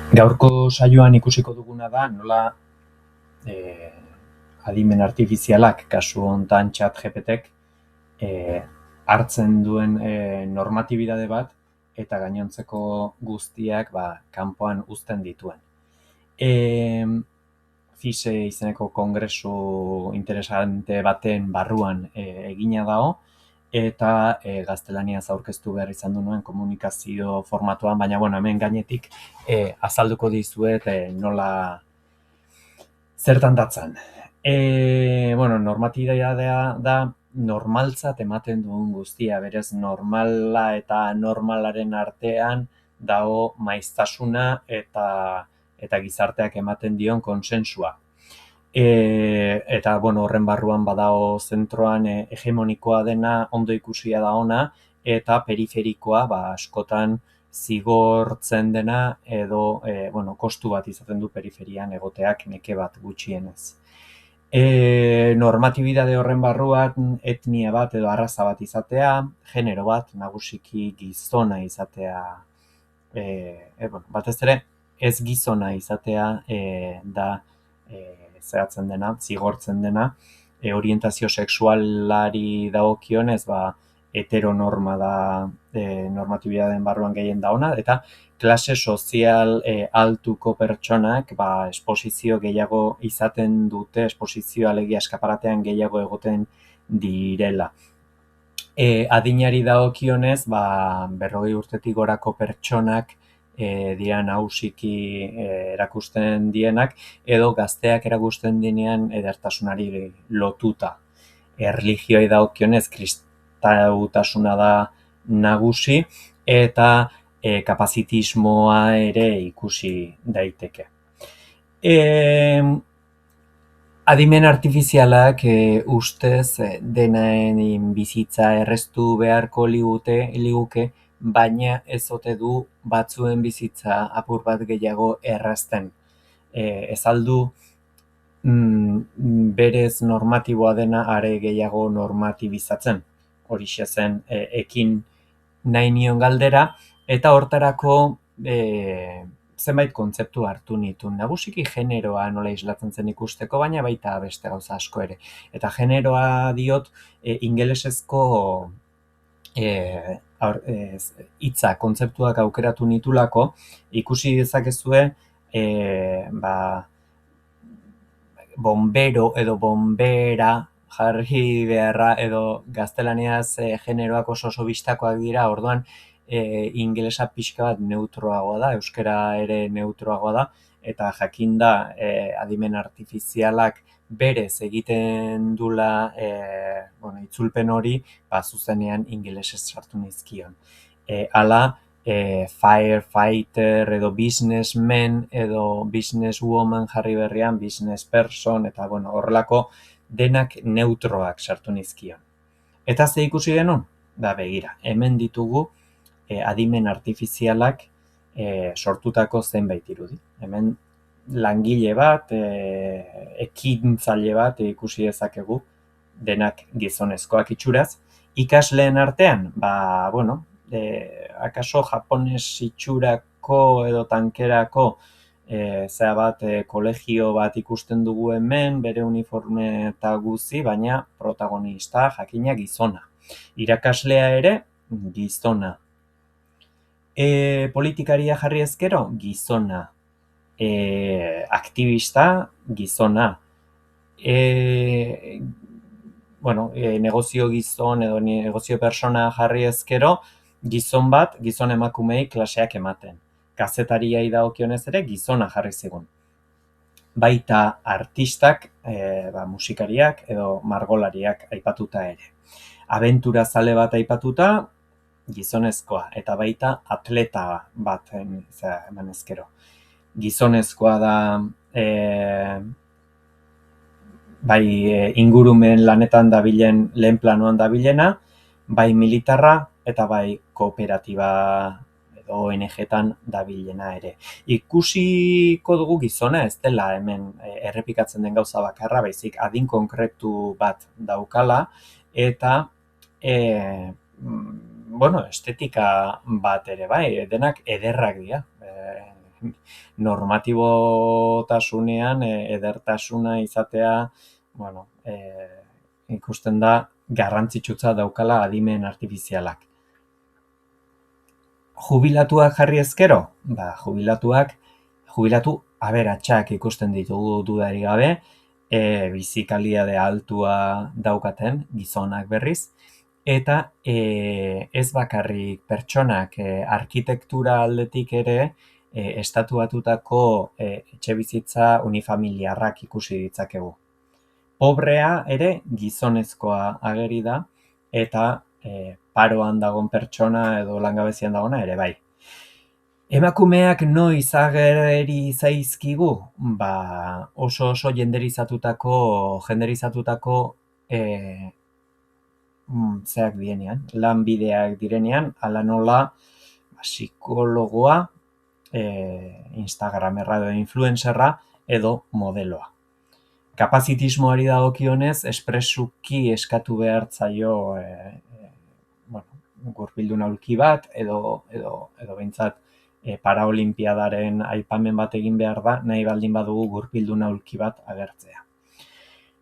Gaurko saioan ikusiko duguna da nola eh, adimen artifizialak, kasu hontan ChatGPTek, hartzen duen normatibidade bat eta gainontzeko guztiak kanpoan uzten dituen. FISE izeneko kongresu interesante baten barruan egina dago, eta gaztelaniaz aurkeztu behar izan du nuen komunikazio formatuan, baina hemen gainetik azalduko dizuet nola zertan datzan. Normatibidadea da normaltzat ematen duen guztia, berez normala eta normalaren artean dago maiztasuna eta gizarteak ematen dion konsensua. Eta horren barruan badago zentroan hegemonikoa dena ondo ikusia da ona, eta periferikoa askotan zigortzen dena edo kostu bat izaten du periferian egoteak neke bat gutxienez. Normatibidade horren barruan etnia bat edo arraza bat izatea, genero bat, nagusiki gizona izatea, batez ere ez gizona izatea da zehatzen dena, zigortzen dena, orientazio sexualari dagokionez heteronorma da normatibidaden barruan gehien da ona, eta klase sozial altuko pertsonak esposizio gehiago izaten dute, esposizio alegia eskaparatean gehiago egoten direla. Adinari dagokionez, 40 urtetik gorako pertsonak dira nagusiki erakusten dienak, edo gazteak erakusten dienean edertasunari lotuta. Erlijioi dagokionez kristautasuna da nagusi, eta kapazitismoa ere ikusi daiteke. Adimen artifizialak ustez denen bizitza erreztu beharko liguke, baina ez ote du batzuen bizitza apur bat gehiago errazten. Ez aldu berez normatiboa dena are gehiago normatibizatzen. Horixe zen ekin nahi nion galdera, eta hortarako zenbait kontzeptu hartu nituen. Nagusiki generoa nola islatzen zen ikusteko, baina baita beste gauza asko ere. Eta generoa diot ingelesezko hitza kontzeptuak aukeratu nitulako, ikusi dezakezue bombero edo bombera jarri beharra, edo gaztelaniaz generoak oso bistakoak dira, orduan ingelesa pixka bat neutroagoa da, euskara ere neutroagoa da, eta jakinda adimen artifizialak berez egiten dula itzulpen hori, zuzenean ingelesez sartu nizkion. Hala, firefighter edo businessman edo businesswoman jarri berrian, business person, eta horrelako denak neutroak sartu nizkion. Eta ze ikusi genuen? Begira, hemen ditugu adimen artifizialak sortutako zenbait irudi. Hemen langile bat, ekintzaile bat ikusi dezakegu, denak gizonezkoak itxuraz. Ikasleen artean, akaso japones itxurako edo tankerako kolegio bat ikusten dugu hemen, bere uniforme eta guzi, baina protagonista jakina gizona. Irakaslea ere gizona. Politikaria jarri ezkero, gizona. Aktivista, gizona. Negozio gizon edo negozio persona jarri ezkero, gizon bat, gizon emakumei klaseak ematen. Kazetariai dagokionez ere, gizona jarri zigun. Baita artistak, musikariak edo margolariak aipatuta ere. Abentura zale bat aipatuta, gizonezkoa, eta baita atleta bat eman ezkero. Gizonezkoa da ingurumen lanetan dabilen, lehen planoan dabilena, bai militarra eta bai kooperatiba edo ONG-tan dabilena ere. Ikusiko dugu gizona ez dela hemen errepikatzen den gauza bakarra, baizik adin konkretu bat daukala, eta estetika bat ere bai, denak ederrak dira. normatibotasunean edertasuna izatea, ikusten da garrantzitsutza daukala adimen artifizialak. Jubilatuak jarri ezkero? Jubilatu aberatsak ikusten ditugu dudarik gabe, bizikalidade altua daukaten, gizonak berriz, eta ez bakarrik pertsonak, arkitektura aldetik ere, estatu batutako etxebizitza unifamiliarrak ikusi ditzakegu. Pobrea ere gizonezkoa ageri da, eta paroan dagoen pertsona edo langabezian dagoena ere bai. Emakumeak noiz ageri zaizkigu? Oso jenderizatutako zeak direnean, lanbideak direnean, hala nola psikologoa, instagramerra edo influencerra edo modeloa. Kapazitismoari dagokionez, espresuki eskatu behar zaio gurpildun aulki bat, edo behintzat paraolimpiadaren aipamen bat egin behar da, nahi baldin badugu gurpildun aulki bat agertzea.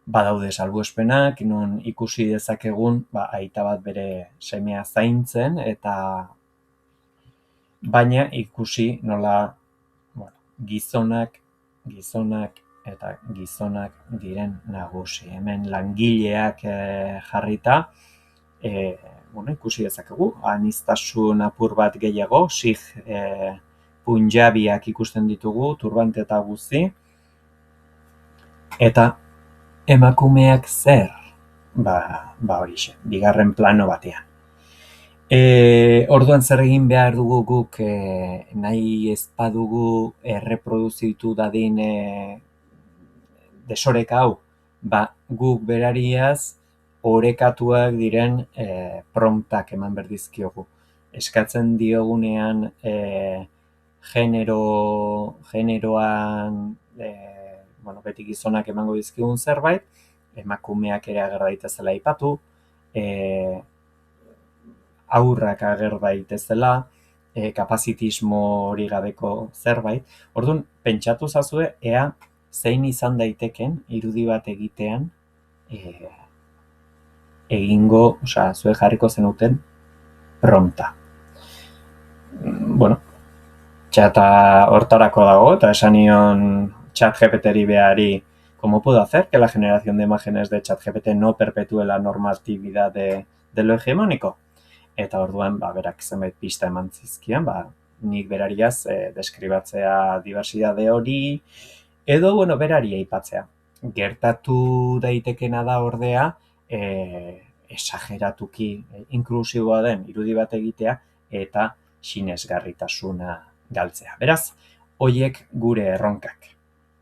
Badaude salbuespenak, non ikusi dezakegun aita bat bere semea zaintzen, eta baina ikusi nola gizonak eta gizonak diren nagusi. Hemen langileak jarrita, ikusi dezakegu, aniztasun apur bat gehiago, punjabiak ikusten ditugu, turbante eta guzti, eta emakumeak zer? Horixe, bigarren plano batean. Orduan zer egin behar dugu guk nahi ez badugu erreproduzitu dadin desoreka hau? Guk berariaz orekatuak diren promptak eman berdizkiogu. Eskatzen diogunean generoan beti gizonak emango dizkigun zerbait, emakumeak ere ager daitezela aipatu, aurrak ager daitezela, kapazitismo hori gabeko zerbait. Orduan, pentsatu zazue, ea zein izan daiteken irudi bat egitean zue jarriko zenuten prompta. Txata hortarako dago, eta esan nion ChatGPT-ri behari, ¿cómo puedo hacer que la generación de imágenes de ChatGPT no perpetúe la normatividad de lo hegemónico? Eta orduan, berak zenbait pista eman zizkian, nik berariaz deskribatzea diversidade hori, edo, berari aipatzea. Gertatu daitekena da ordea, esageratuki inklusiboa den irudi bat egitea, eta sinesgarritasuna galtzea. Beraz, horiek gure erronkak.